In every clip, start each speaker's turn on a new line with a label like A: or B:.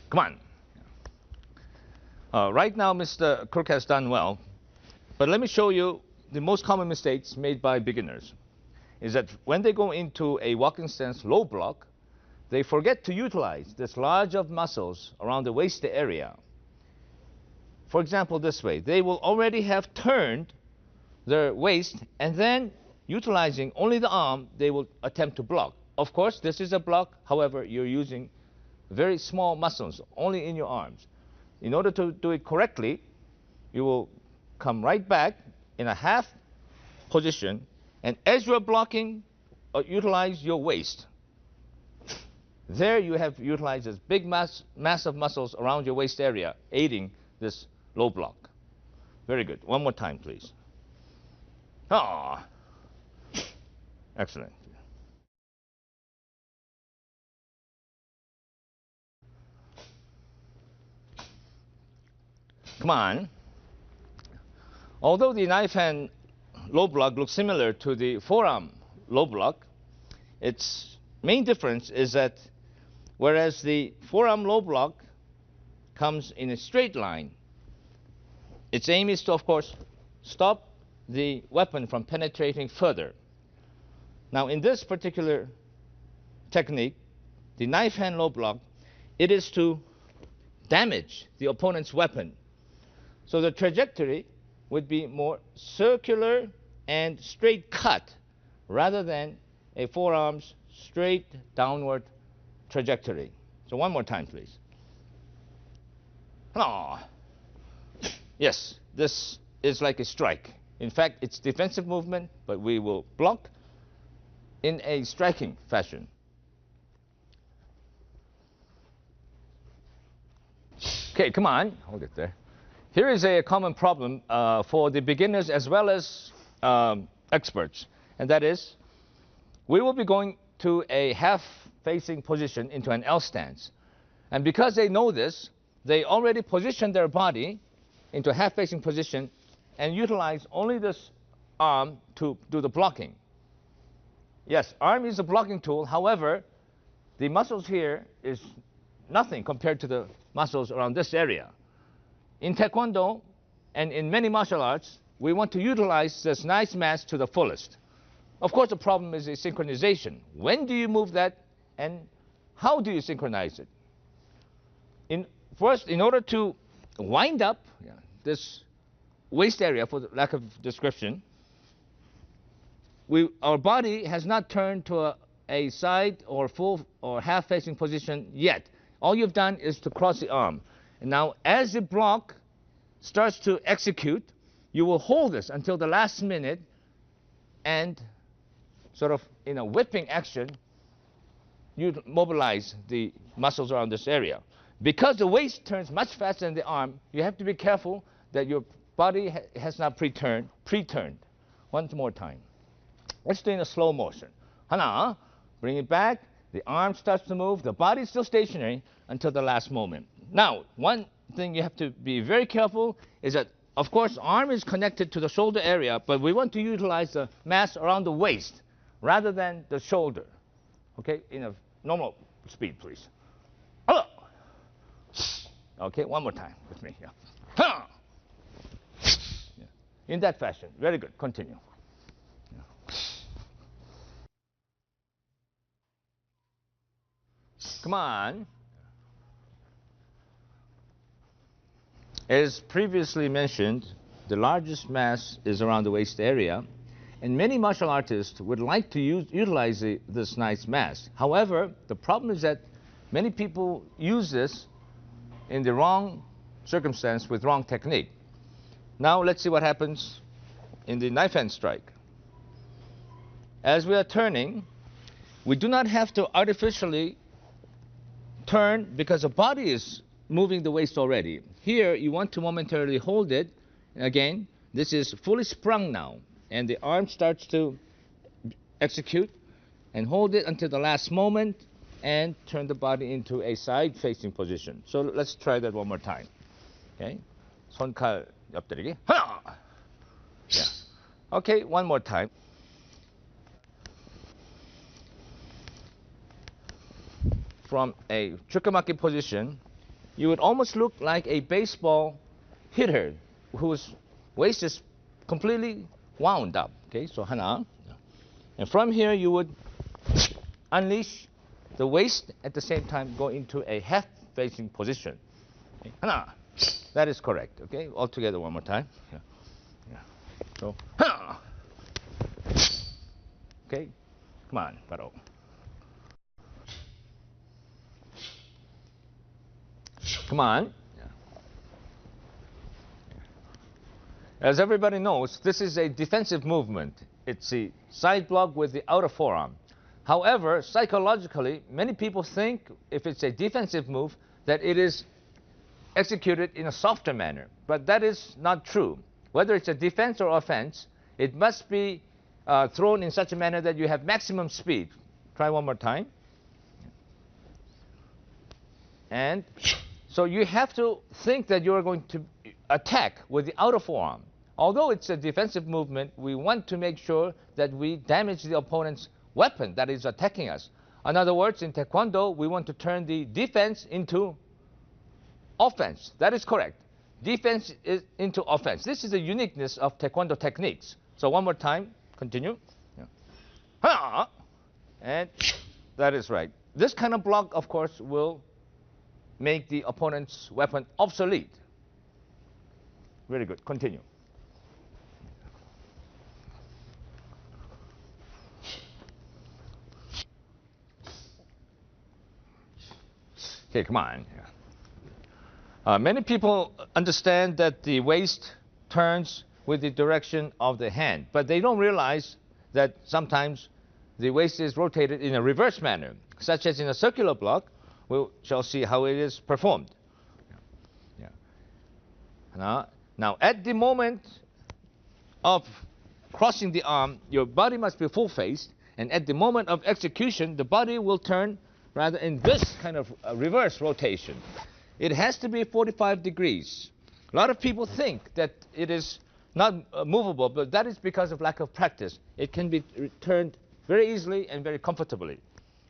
A: Come on. Right now, Mr. Crook has done well, but let me show you the most common mistakes made by beginners. Is that when they go into a walking stance low block, they forget to utilize this large of muscles around the waist area. For example, this way, they will already have turned their waist, and then utilizing only the arm, they will attempt to block. Of course, this is a block. However, you're using very small muscles only in your arms. In order to do it correctly, you will come right back in a half position, and as you're blocking, utilize your waist. There you have utilized this big mass of muscles around your waist area, aiding this low block. Very good. One more time, please. Ah, excellent. Come on. Although the knife hand low block looks similar to the forearm low block, its main difference is that whereas the forearm low block comes in a straight line, its aim is to, of course, stop the weapon from penetrating further. Now, in this particular technique, the knife hand low block, it is to damage the opponent's weapon. So the trajectory would be more circular and straight cut rather than a forearm's straight downward trajectory. So one more time, please. Oh. Yes, this is like a strike. In fact, it's defensive movement, but we will block in a striking fashion. Okay, come on, hold it there. Here is a common problem for the beginners as well as experts, and that is we will be going to a half-facing position into an L stance. And because they know this, they already position their body into a half-facing position and utilize only this arm to do the blocking. Yes, arm is a blocking tool. However, the muscles here is nothing compared to the muscles around this area. In Taekwondo and in many martial arts, we want to utilize this nice mass to the fullest. Of course, the problem is the synchronization. When do you move that, and how do you synchronize it? First, in order to wind up this waist area, for the lack of description, our body has not turned to a side or full or half-facing position yet. All you've done is to cross the arm. And now, as the block starts to execute, you will hold this until the last minute and sort of in a whipping action, you mobilize the muscles around this area. Because the waist turns much faster than the arm, you have to be careful that your body has not pre-turned. One more time. Let's do it in a slow motion. Hana, bring it back. The arm starts to move. The body is still stationary until the last moment. Now, one thing you have to be very careful is that, of course, arm is connected to the shoulder area, but we want to utilize the mass around the waist rather than the shoulder. Okay, in a normal speed, please. Hello. Okay, one more time with me. Yeah. Yeah. In that fashion. Very good. Continue. Yeah. Come on. As previously mentioned, the largest mass is around the waist area, and many martial artists would like to utilize this nice mass. However, the problem is that many people use this in the wrong circumstance with wrong technique. Now let's see what happens in the knife hand strike. As we are turning, we do not have to artificially turn because the body is moving the waist already. Here, you want to momentarily hold it. Again, this is fully sprung now, and the arm starts to execute and hold it until the last moment and turn the body into a side-facing position. So let's try that one more time. Okay, 손칼 옆들이기. 하나. Yeah. Okay, one more time. From a chukamaki position, you would almost look like a baseball hitter whose waist is completely wound up. Okay, so hana. And from here, you would unleash the waist at the same time go into a half-facing position. Okay, hana. That is correct. Okay, all together one more time. Yeah. Yeah. So, hana. Okay, come on, paro. Come on. As everybody knows, this is a defensive movement. It's a side block with the outer forearm. However, psychologically, many people think if it's a defensive move that it is executed in a softer manner. But that is not true. Whether it's a defense or offense, it must be thrown in such a manner that you have maximum speed. Try one more time. And so you have to think that you're going to attack with the outer forearm. Although it's a defensive movement, we want to make sure that we damage the opponent's weapon that is attacking us. In other words, in Taekwondo, we want to turn the defense into offense. That is correct. Defense is into offense. This is the uniqueness of Taekwondo techniques. So one more time, continue. Yeah. And that is right. This kind of block, of course, will make the opponent's weapon obsolete. Very good. Continue. Okay, come on. Many people understand that the waist turns with the direction of the hand, but they don't realize that sometimes the waist is rotated in a reverse manner, such as in a circular block. We shall see how it is performed. Yeah. Now, at the moment of crossing the arm, your body must be full-faced, and at the moment of execution, the body will turn rather in this kind of reverse rotation. It has to be 45 degrees. A lot of people think that it is not movable, but that is because of lack of practice. It can be turned very easily and very comfortably.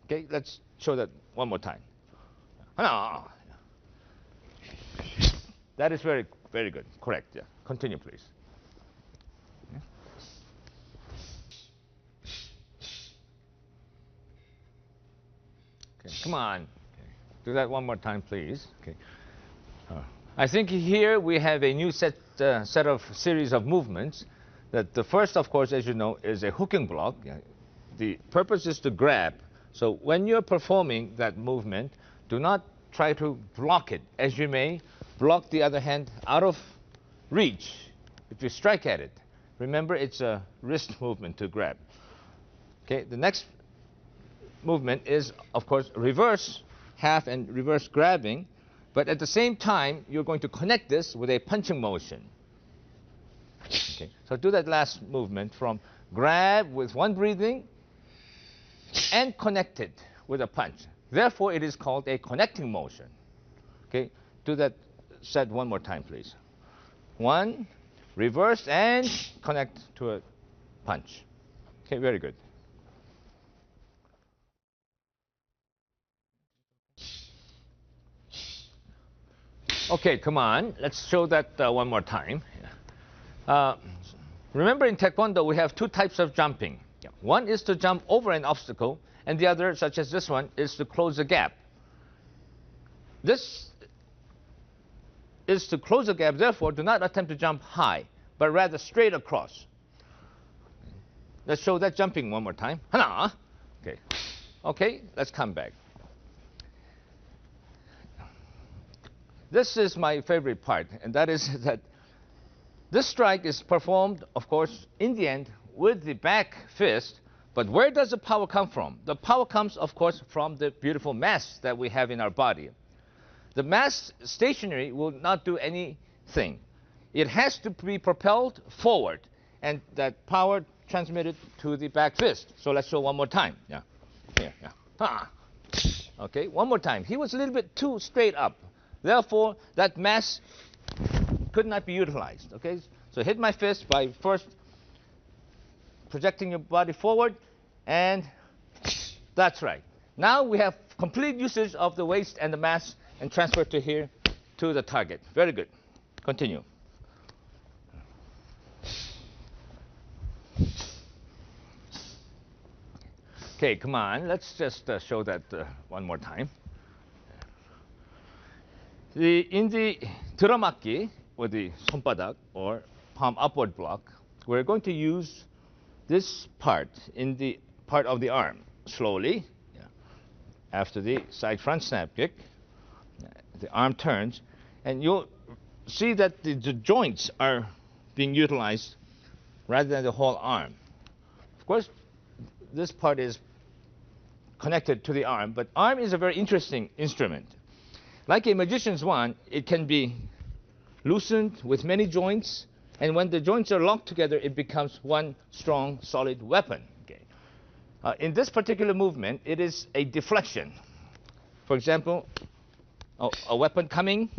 A: Okay, let's show that one more time. That is very, very good. Correct. Yeah. Continue, please. Yeah. Okay, come on. Okay. Do that one more time, please. Okay. I think here we have a new set of series of movements. That the first, of course, as you know, is a hooking block. Yeah. The purpose is to grab. So when you're performing that movement, do not try to block it, as you may block the other hand out of reach if you strike at it. Remember, it's a wrist movement to grab. Okay, the next movement is, of course, reverse half and reverse grabbing, but at the same time, you're going to connect this with a punching motion. Okay, so do that last movement from grab with one breathing and connect it with a punch. Therefore, it is called a connecting motion. Okay, do that set one more time, please. One, reverse, and connect to a punch. Okay, very good. Okay, come on. Let's show that one more time. Remember, in Taekwondo, we have two types of jumping. One is to jump over an obstacle, and the other, such as this one, is to close a gap. This is to close a gap. Therefore, do not attempt to jump high, but rather straight across. Let's show that jumping one more time. Hana. Okay. Okay, let's come back. This is my favorite part, and that is that this strike is performed, of course, in the end with the back fist. But where does the power come from? The power comes, of course, from the beautiful mass that we have in our body. The mass stationary will not do anything. It has to be propelled forward, and that power transmitted to the back fist. So let's show one more time. Yeah. Here, yeah. Ah. Okay, one more time. He was a little bit too straight up. Therefore, that mass could not be utilized. Okay, so hit my fist by first projecting your body forward, and that's right. Now we have complete usage of the waist and the mass and transfer to here to the target. Very good. Continue. Okay, come on. Let's just show that one more time. In the 들어맞기, or the 손바닥, or palm upward block, we're going to use this part in the part of the arm. Slowly, after the side front snap kick, the arm turns, and you'll see that the joints are being utilized rather than the whole arm. Of course, this part is connected to the arm, but arm is a very interesting instrument. Like a magician's wand, it can be loosened with many joints, and when the joints are locked together, it becomes one strong, solid weapon. Okay. In this particular movement, it is a deflection. For example, a weapon coming,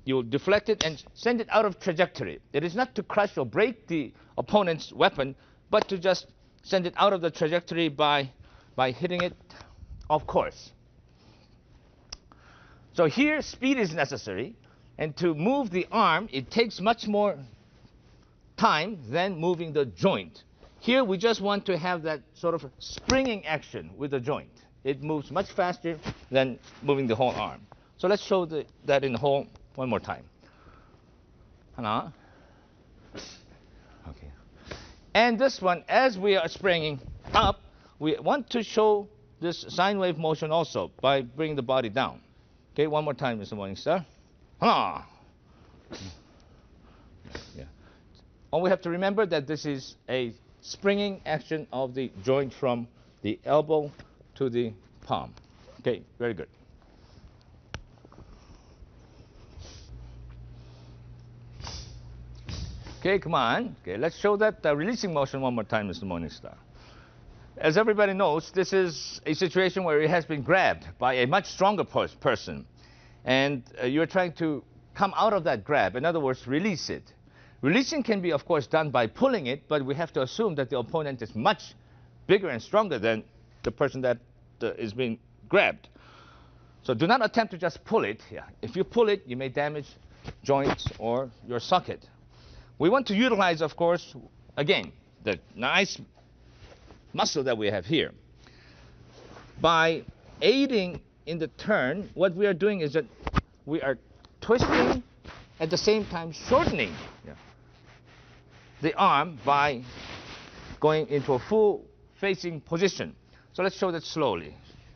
A: you'll deflect it and send it out of trajectory. It is not to crush or break the opponent's weapon, but to just send it out of the trajectory by hitting it off course. So here, speed is necessary, and to move the arm, it takes much more time than moving the joint. Here, we just want to have that sort of springing action with the joint. It moves much faster than moving the whole arm. So let's show that in whole one more time. 하나. Okay. And this one, as we are springing up, we want to show this sine wave motion also by bringing the body down. Okay, one more time, Mr. Morningstar. Ah. Yeah. And we have to remember that this is a springing action of the joint from the elbow to the palm. Okay, very good. Okay, come on. Okay, let's show that releasing motion one more time, Mr. Morningstar. As everybody knows, this is a situation where it has been grabbed by a much stronger person, and you're trying to come out of that grab. In other words, release it. Releasing can be, of course, done by pulling it, but we have to assume that the opponent is much bigger and stronger than the person that is being grabbed. So do not attempt to just pull it. Yeah. If you pull it, you may damage joints or your socket. We want to utilize, of course, again, the nice muscle that we have here. By aiding in the turn, what we are doing is that we are twisting at the same time shortening the arm by going into a full facing position. So let's show that slowly.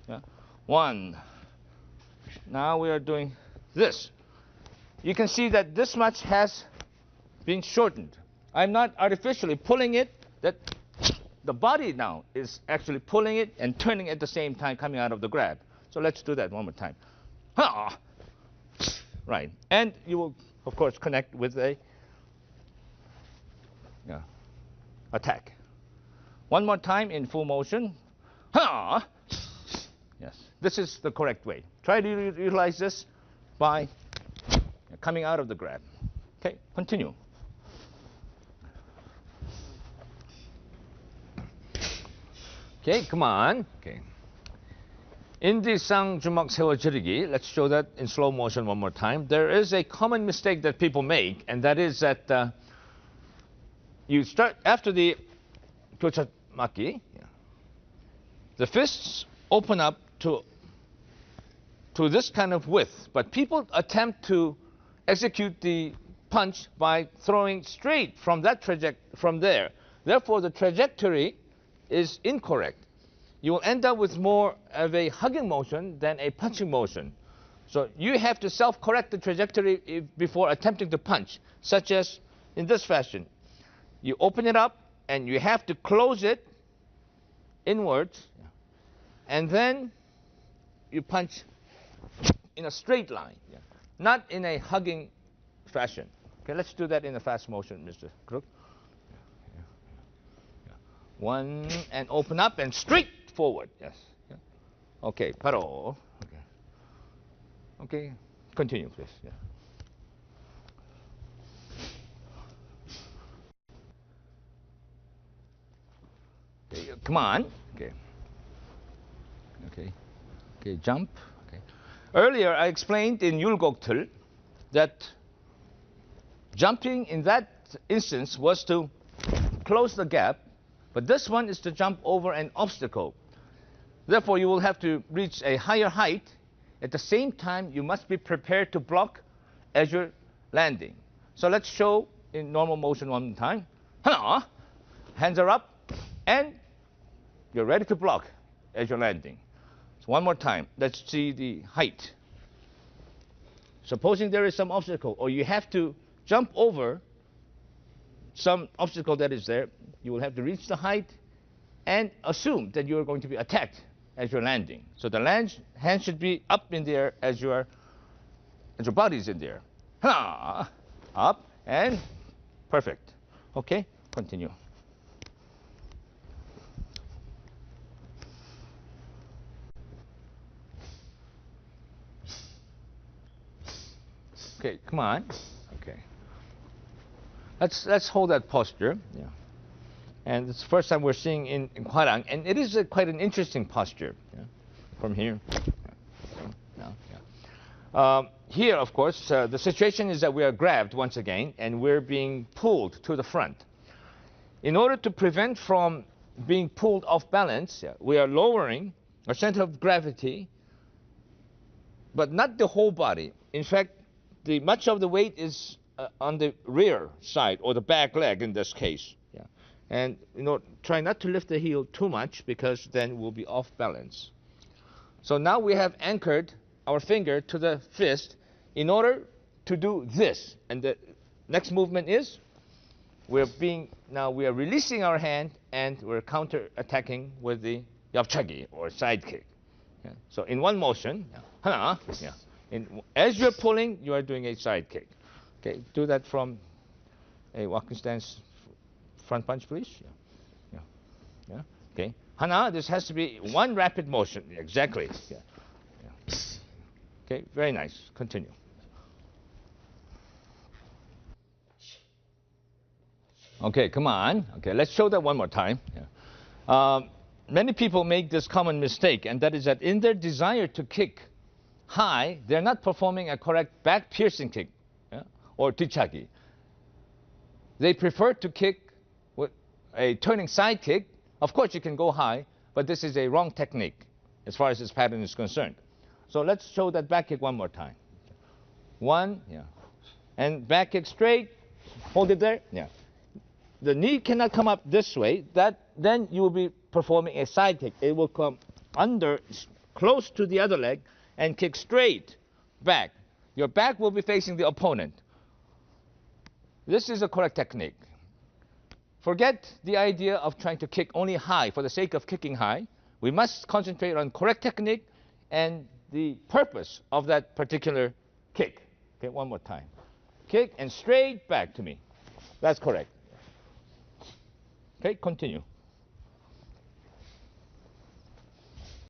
A: Yeah. One. Now we are doing this. You can see that this much has been shortened. I'm not artificially pulling it. That the body now is actually pulling it and turning at the same time coming out of the grab. So let's do that one more time. Ha! Right. And you will, of course, connect with a attack. One more time in full motion. Ha! Yes. This is the correct way. Try to utilize this by coming out of the grab. Okay, continue. Okay, come on. Okay. In the 쌍주먹 세워지르기, let's show that in slow motion one more time. There is a common mistake that people make, and that is that you start after the 교차맞기. The fists open up to this kind of width, but people attempt to execute the punch by throwing straight from that from there. Therefore, the trajectory is incorrect. You will end up with more of a hugging motion than a punching motion. So you have to self-correct the trajectory before attempting to punch, such as in this fashion. You open it up, and you have to close it inwards, and then you punch in a straight line, not in a hugging fashion. Okay, let's do that in a fast motion, Mr. Crook. One, and open up and straight forward. Yes. Okay, 바로. Okay. Okay, continue, please. Yeah. Okay, come on. Okay. Okay. Okay, jump. Okay. Earlier, I explained in Yulgoktul that jumping in that instance was to close the gap, but this one is to jump over an obstacle. Therefore, you will have to reach a higher height. At the same time, you must be prepared to block as you're landing. So let's show in normal motion one time. Hands are up, and you're ready to block as you're landing. So one more time. Let's see the height. Supposing there is some obstacle, or you have to jump over some obstacle that is there, you will have to reach the height and assume that you are going to be attacked as you're landing. So the hand should be up in the air as your body is in the air. Up and perfect. Okay, continue. Okay, come on. Okay. Let's hold that posture. Yeah. And it's the first time we're seeing in Hwarang, and it is quite an interesting posture. Yeah. From here. Here, of course, the situation is that we are grabbed once again, and we're being pulled to the front. In order to prevent from being pulled off balance, we are lowering our center of gravity, but not the whole body. In fact, much of the weight is on the rear side, or the back leg in this case. Yeah. And try not to lift the heel too much, because then we'll be off balance. So now we have anchored our finger to the fist in order to do this. And the next movement is we are releasing our hand, and we're counter-attacking with the yapchagi, or side kick. Yeah. So in one motion, as you're pulling, you are doing a side kick. Okay, do that from a walking stance front punch, please. Yeah. Okay. Hana, this has to be one rapid motion. Exactly. Yeah. Okay, very nice. Continue. Okay, come on. Okay, let's show that one more time. Yeah. Many people make this common mistake, and that is that in their desire to kick high, they're not performing a correct back piercing kick, or tichagi. They prefer to kick with a turning side kick. Of course, you can go high, but this is a wrong technique as far as this pattern is concerned. So let's show that back kick one more time. One, and back kick straight. Hold it there. Yeah. The knee cannot come up this way. Then you will be performing a side kick. It will come under, close to the other leg, and kick straight back. Your back will be facing the opponent. This is a correct technique. Forget the idea of trying to kick only high for the sake of kicking high. We must concentrate on correct technique and the purpose of that particular kick. Okay, one more time. Kick and straight back to me. That's correct. Okay, continue.